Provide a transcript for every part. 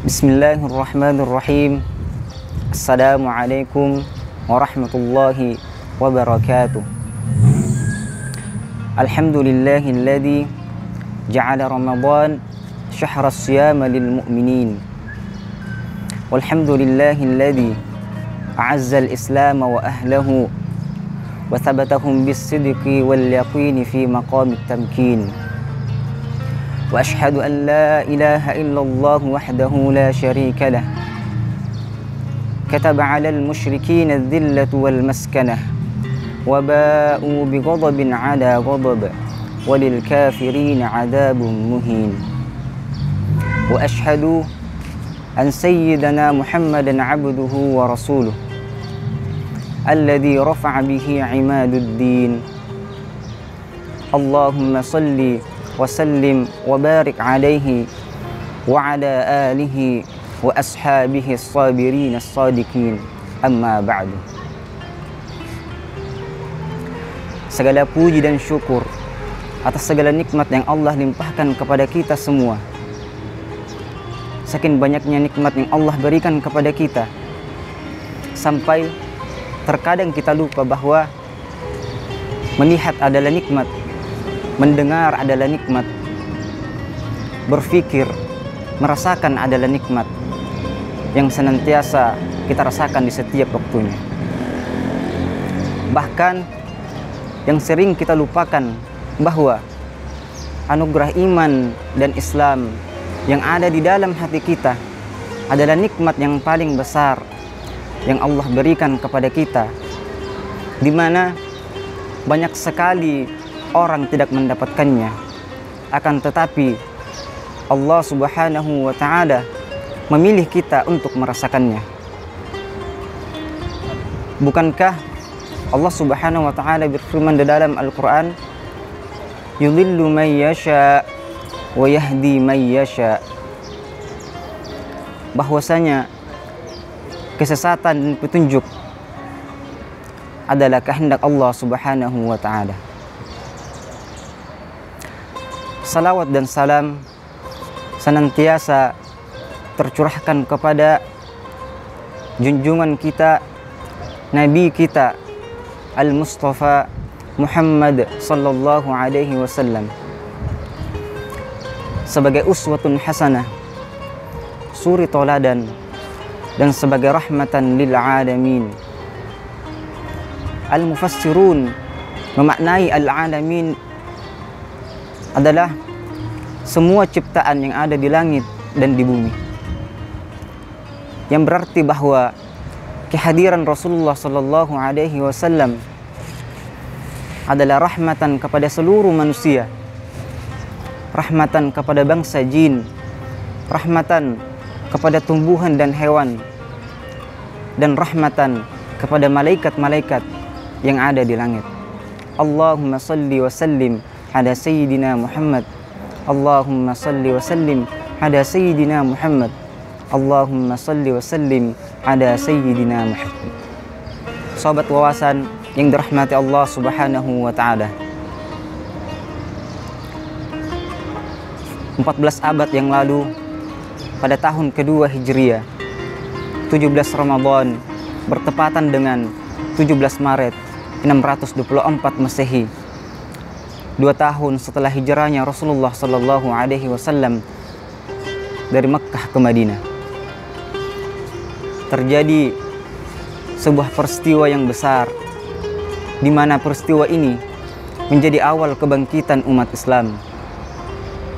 Bismillahirrahmanirrahim. Assalamualaikum warahmatullahi wabarakatuh. Alhamdulillahilladzi ja'ala Ramadan syahra siyama lil mu'minin. Walhamdulillahilladzi a'azza al-islam wa ahlahu wa thabatahum bis-sidqi wal yaqini fi maqam at-tamkin. Wa ashhadu an la ilaha illallah wahdahu la syarika lah. Kataba 'alal musyrikeen adh-dhillata wal maskanah wa ba'u bi ghadabin 'ala ghadab wa lil kafirin 'adabun muhin. Wa ashhadu an sayyidana Muhammadan 'abduhu wa rasuluhu alladhi rafa'a bihi 'imaduddin. Allahumma salli wa sallim wa barik 'alaihi wa 'ala alihi wa ashabihi as-sabirin as-sadiqin. Amma ba'du. Segala puji dan syukur atas segala nikmat yang Allah limpahkan kepada kita semua. Saking banyaknya nikmat yang Allah berikan kepada kita, sampai terkadang kita lupa bahwa melihat adalah nikmat, mendengar adalah nikmat, berpikir, merasakan adalah nikmat yang senantiasa kita rasakan di setiap waktunya. Bahkan yang sering kita lupakan bahwa anugerah iman dan Islam yang ada di dalam hati kita adalah nikmat yang paling besar yang Allah berikan kepada kita, di mana banyak sekali orang tidak mendapatkannya, akan tetapi Allah Subhanahu wa Ta'ala memilih kita untuk merasakannya. Bukankah Allah Subhanahu wa Ta'ala berfirman di dalam Al-Quran, yudhillu man yasha wa yahdi man yasha, bahwasanya kesesatan dan petunjuk adalah kehendak Allah Subhanahu wa Ta'ala. Salawat dan salam senantiasa tercurahkan kepada junjungan kita, Nabi kita Al-Mustafa Muhammad sallallahu alaihi wasallam sebagai uswatun hasanah, suri toladan, dan sebagai rahmatan lil alamin. Al-mufassirun memaknai al-alamin adalah semua ciptaan yang ada di langit dan di bumi, yang berarti bahwa kehadiran Rasulullah sallallahu alaihi wasallam adalah rahmatan kepada seluruh manusia, rahmatan kepada bangsa jin, rahmatan kepada tumbuhan dan hewan, dan rahmatan kepada malaikat-malaikat yang ada di langit. Allahumma salli wa sallim ala sayyidina Muhammad. Allahumma salli wa sallim ala sayyidina Muhammad. Allahumma salli wa sallim ala sayyidina Muhammad. Sahabat wawasan yang dirahmati Allah Subhanahu wa Ta'ala, 14 abad yang lalu, pada tahun kedua Hijriah, 17 Ramadan bertepatan dengan 17 Maret 624 Masehi, 2 tahun setelah hijrahnya Rasulullah sallallahu alaihi wasallam dari Mekkah ke Madinah, terjadi sebuah peristiwa yang besar, di mana peristiwa ini menjadi awal kebangkitan umat Islam.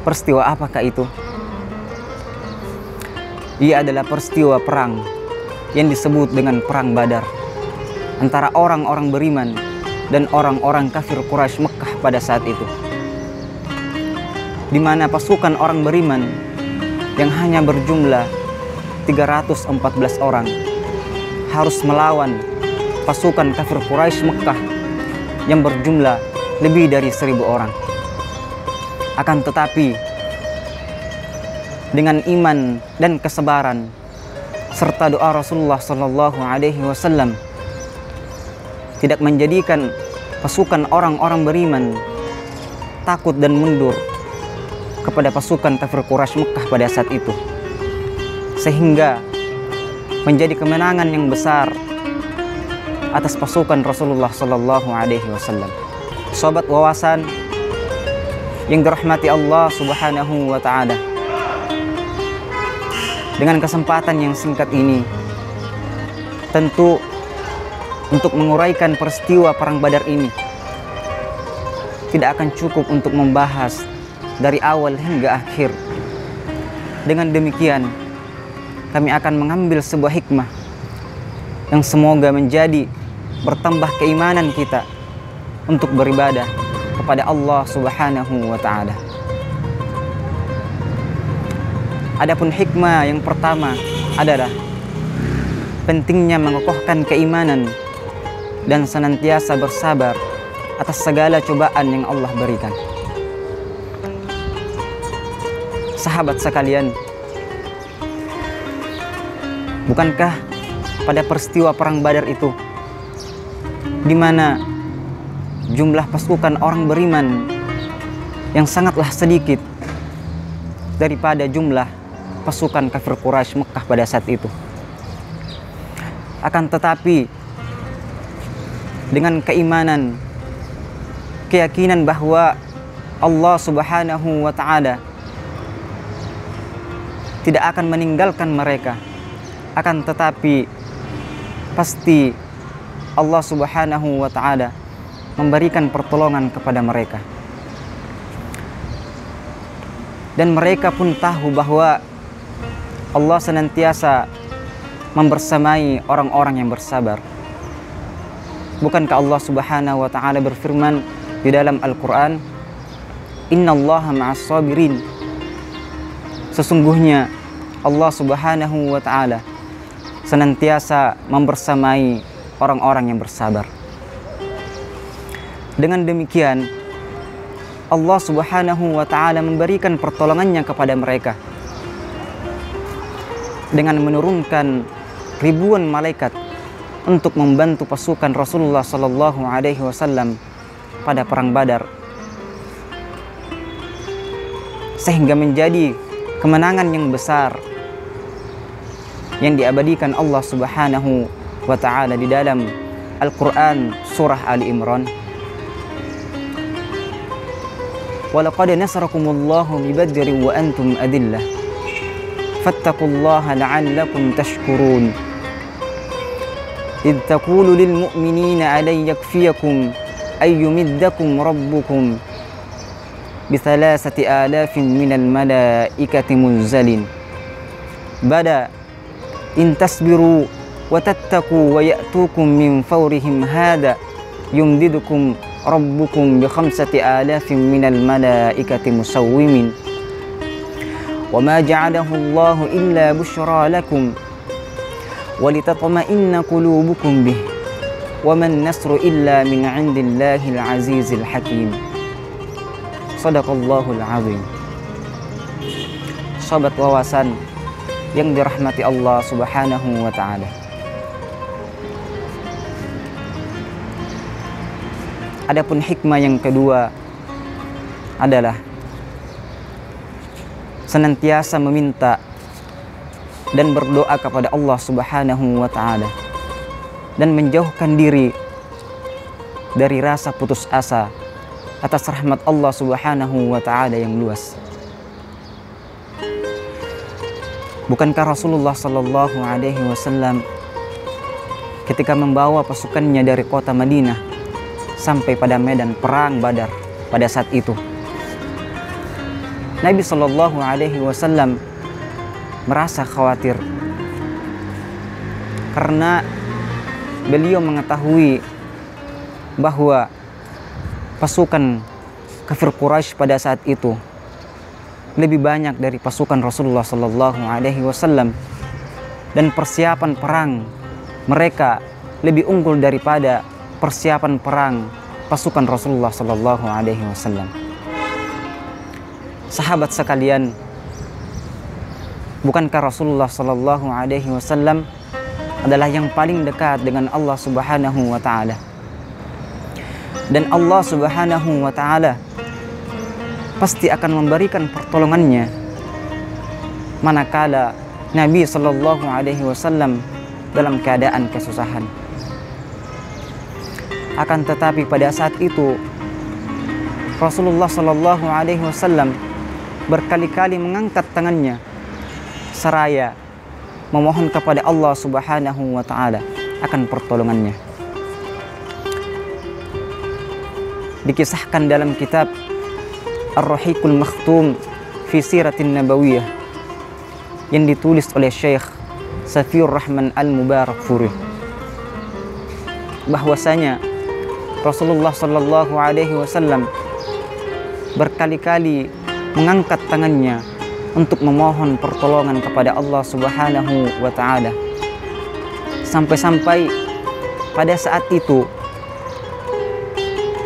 Peristiwa apakah itu? Ia adalah peristiwa perang yang disebut dengan Perang Badar antara orang-orang beriman dan orang-orang kafir Quraisy Mekkah pada saat itu, di mana pasukan orang beriman yang hanya berjumlah 314 orang harus melawan pasukan kafir Quraisy Mekkah yang berjumlah lebih dari 1000 orang. Akan tetapi dengan iman dan kesabaran serta doa Rasulullah sallallahu alaihi wasallam tidak menjadikan pasukan orang-orang beriman takut dan mundur kepada pasukan kafir Quraisy Mekkah pada saat itu. sehingga menjadi kemenangan yang besar atas pasukan Rasulullah Sallallahu Alaihi Wasallam. Sobat wawasan yang dirahmati Allah Subhanahu wa Ta'ala, dengan kesempatan yang singkat ini, tentu untuk menguraikan peristiwa Perang Badar ini tidak akan cukup untuk membahas dari awal hingga akhir. Dengan demikian, kami akan mengambil sebuah hikmah yang semoga menjadi bertambah keimanan kita untuk beribadah kepada Allah Subhanahu wa Ta'ala. Adapun hikmah yang pertama adalah pentingnya mengokohkan keimanan dan senantiasa bersabar atas segala cobaan yang Allah berikan. Sahabat sekalian, bukankah pada peristiwa Perang Badar itu, di mana jumlah pasukan orang beriman yang sangatlah sedikit daripada jumlah pasukan kafir Quraisy Mekah pada saat itu. Akan tetapi dengan keimanan, keyakinan bahwa Allah Subhanahu wa Ta'ala tidak akan meninggalkan mereka, akan tetapi pasti Allah Subhanahu wa Ta'ala memberikan pertolongan kepada mereka. Dan mereka pun tahu bahwa Allah senantiasa membersamai orang-orang yang bersabar. Bukankah Allah Subhanahu wa Ta'ala berfirman di dalam Al-Quran, Innallaha ma'as sabirin. Sesungguhnya Allah Subhanahu wa Ta'ala senantiasa membersamai orang-orang yang bersabar. Dengan demikian, Allah Subhanahu wa Ta'ala memberikan pertolongannya kepada mereka dengan menurunkan ribuan malaikat untuk membantu pasukan Rasulullah Sallallahu Alaihi Wasallam pada Perang Badar, sehingga menjadi kemenangan yang besar yang diabadikan Allah Subhanahu wa Ta'ala di dalam Al-Quran surah Ali Imran. Walaqad nasarakumullahu bi Badrin wa antum adillah fattaqullaha la'allakum tashkurun. Idh taqulu lil mu'minina alay yakfiyakum ay yumiddakum rabbukum bi 3,000 minal malaikati munzalin. Bada in tasbiru wa tattaqu wa ya'tukum min fawrihim hada yumdidukum rabbukum bi 5,000 minal malaikati musawwimin. Wa ma ja'alahu Allahu illa busyra lakum wa litatma'inna qulubukum bih wa man nasru illa min 'indillahil 'azizil hakim. Shadaqallahul 'azim. Sahabat wawasan yang dirahmati Allah Subhanahu wa Ta'ala, adapun hikmah yang kedua adalah senantiasa meminta dan berdoa kepada Allah Subhanahu wa Ta'ala dan menjauhkan diri dari rasa putus asa atas rahmat Allah Subhanahu wa Ta'ala yang luas. Bukankah Rasulullah Sallallahu Alaihi Wasallam ketika membawa pasukannya dari kota Madinah sampai pada medan Perang Badar pada saat itu, Nabi Sallallahu Alaihi Wasallam merasa khawatir karena beliau mengetahui bahwa pasukan kafir Quraisy pada saat itu lebih banyak dari pasukan Rasulullah Sallallahu Alaihi Wasallam, dan persiapan perang mereka lebih unggul daripada persiapan perang pasukan Rasulullah Sallallahu Alaihi Wasallam. Sahabat sekalian, bukankah Rasulullah Sallallahu Alaihi Wasallam adalah yang paling dekat dengan Allah Subhanahu wa Ta'ala? Dan Allah Subhanahu wa Ta'ala pasti akan memberikan pertolongannya manakala Nabi Shallallahu Alaihi Wasallam dalam keadaan kesusahan. Akan tetapi pada saat itu Rasulullah Shallallahu Alaihi Wasallam berkali-kali mengangkat tangannya seraya memohon kepada Allah Subhanahu wa Ta'ala akan pertolongannya. Dikisahkan dalam kitab Ar-Rahiqul Makhtum fi Siratin Nabawiyah yang ditulis oleh Syekh Safiur Rahman Al-Mubarakfuri, bahwasanya Rasulullah Sallallahu Alaihi Wasallam berkali-kali mengangkat tangannya untuk memohon pertolongan kepada Allah Subhanahu wa Ta'ala, sampai-sampai pada saat itu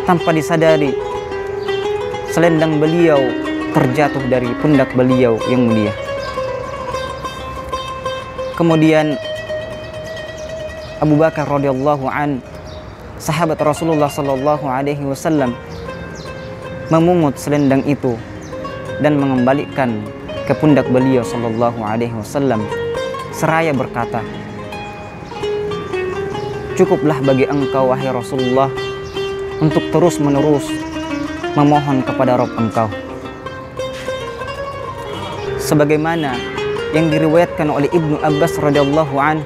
tanpa disadari selendang beliau terjatuh dari pundak beliau yang mulia. Kemudian Abu Bakar radhiyallahu an, sahabat Rasulullah Sallallahu Alaihi Wasallam, memungut selendang itu dan mengembalikan ke pundak beliau Sallallahu Alaihi Wasallam seraya berkata, "Cukuplah bagi engkau wahai Rasulullah untuk terus-menerus memohon kepada Rabb engkau." Sebagaimana yang diriwayatkan oleh Ibnu Abbas radhiyallahu an,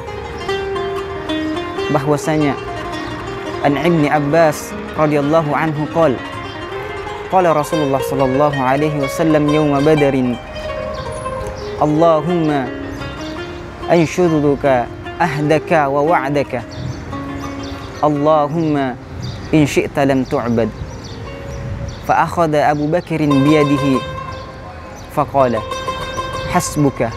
bahwasanya an Ibni Abbas radhiyallahu anhu qala Rasulullah sallallahu alaihi wasallam yauma Badrin, Allahumma anshuduka ahdaka wa wa'daka, Allahumma in syi'ta lam tu'bad. Fa akhadha Abu Bakrin biyadihi faqala hasbuka.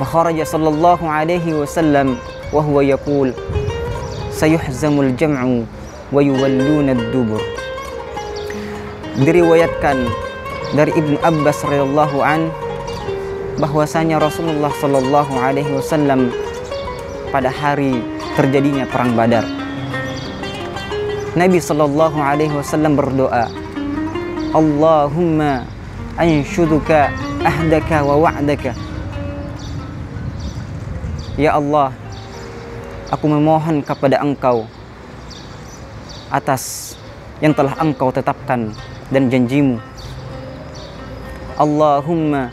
Fa kharaja sallallahu alaihi wasallam wa huwa yaqul sayuhzamul jam'u wa yuwalluna ad-dubur. Diriwayatkan dari Ibnu Abbas radhiyallahu an, bahwasanya Rasulullah sallallahu alaihi wasallam pada hari terjadinya perang Badar, Nabi sallallahu alaihi wasallam berdoa, Allahumma anshuduka ahdaka wa wa'daka. Ya Allah, aku memohon kepada engkau atas yang telah engkau tetapkan dan janjimu. Allahumma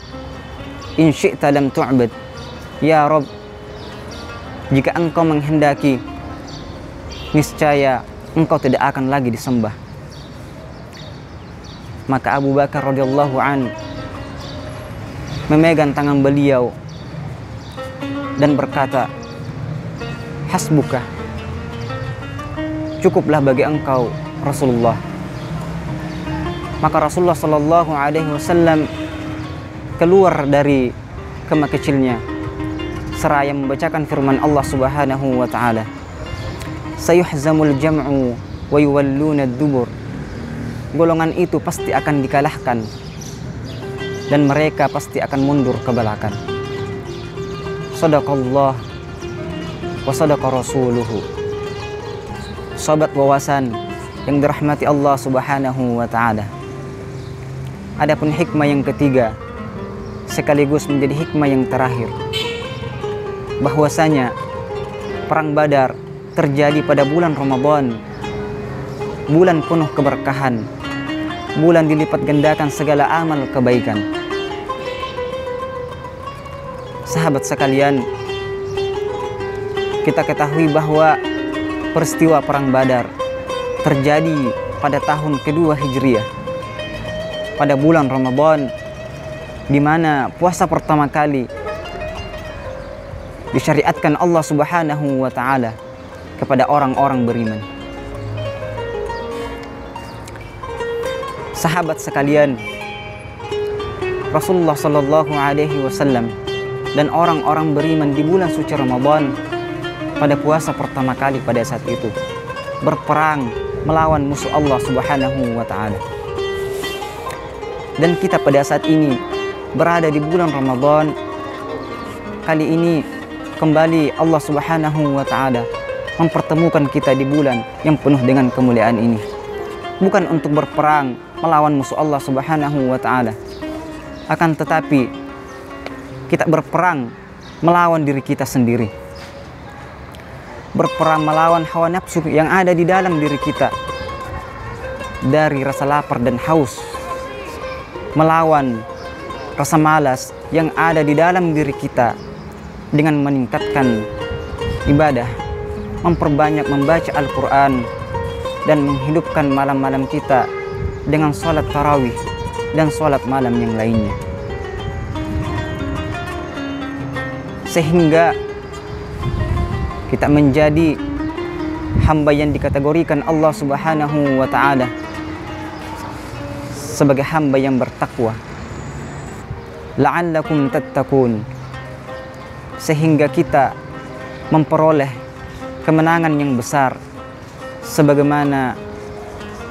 in syi'ta lam tu'bad. Ya Rabb, jika engkau menghendaki, niscaya engkau tidak akan lagi disembah. Maka Abu Bakar radhiyallahu an memegang tangan beliau dan berkata, hasbuka, cukuplah bagi engkau Rasulullah. Maka Rasulullah sallallahu alaihi wasallam keluar dari kemah kecilnya seraya membacakan firman Allah Subhanahu wa Ta'ala, sayuhzamul jam'u wa yuwalluna ad-dubur. Golongan itu pasti akan dikalahkan dan mereka pasti akan mundur ke belakang. Sadaqallah wa sadaqa rasuluhu. Sahabat wawasan yang dirahmati Allah Subhanahu wa Ta'ala, adapun hikmah yang ketiga sekaligus menjadi hikmah yang terakhir, bahwasanya perang Badar terjadi pada bulan Ramadan, bulan penuh keberkahan, bulan dilipat gandakan segala amal kebaikan. Sahabat sekalian, kita ketahui bahwa peristiwa perang Badar terjadi pada tahun kedua Hijriah, pada bulan Ramadan, di mana puasa pertama kali disyariatkan Allah Subhanahu wa Ta'ala kepada orang-orang beriman. Sahabat sekalian, Rasulullah Sallallahu Alaihi Wasallam dan orang-orang beriman di bulan suci Ramadan pada puasa pertama kali pada saat itu berperang melawan musuh Allah Subhanahu wa Ta'ala. Dan kita pada saat ini berada di bulan Ramadan. Kali ini kembali Allah Subhanahu wa Ta'ala mempertemukan kita di bulan yang penuh dengan kemuliaan ini, bukan untuk berperang melawan musuh Allah Subhanahu wa Ta'ala, akan tetapi kita berperang melawan diri kita sendiri, berperang melawan hawa nafsu yang ada di dalam diri kita, dari rasa lapar dan haus, melawan rasa malas yang ada di dalam diri kita dengan meningkatkan ibadah, memperbanyak membaca Al-Quran, dan menghidupkan malam-malam kita dengan sholat tarawih dan sholat malam yang lainnya. Sehingga kita menjadi hamba yang dikategorikan Allah Subhanahu wa Ta'ala sebagai hamba yang bertakwa, la'allakum tattaqun, sehingga kita memperoleh kemenangan yang besar sebagaimana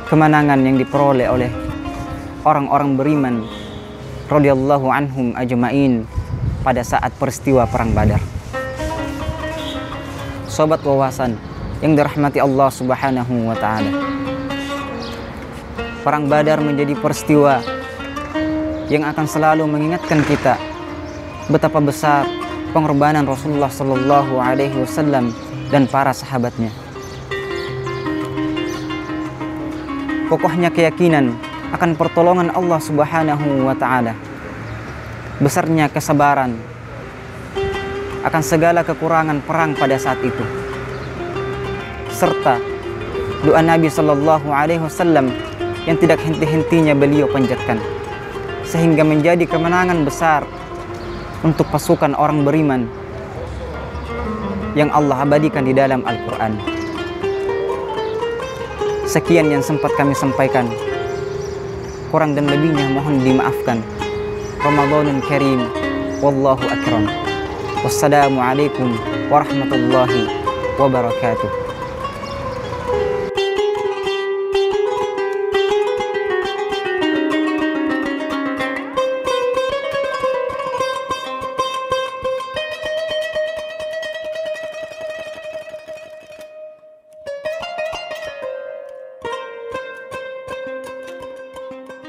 kemenangan yang diperoleh oleh orang-orang beriman radhiyallahu anhum ajma'in pada saat peristiwa perang Badar. Sobat wawasan yang dirahmati Allah Subhanahu wa Ta'ala, perang Badar menjadi peristiwa yang akan selalu mengingatkan kita betapa besar pengorbanan Rasulullah Sallallahu Alaihi Wasallam dan para sahabatnya. Kokohnya keyakinan akan pertolongan Allah Subhanahu wa Ta'ala, besarnya kesabaran akan segala kekurangan perang pada saat itu, serta doa Nabi Sallallahu Alaihi Wasallam yang tidak henti-hentinya beliau panjatkan, sehingga menjadi kemenangan besar untuk pasukan orang beriman yang Allah abadikan di dalam Al-Quran. Sekian yang sempat kami sampaikan, kurang dan lebihnya mohon dimaafkan. Ramadanun Karim, wallahu akram. Wassalamualaikum warahmatullahi wabarakatuh.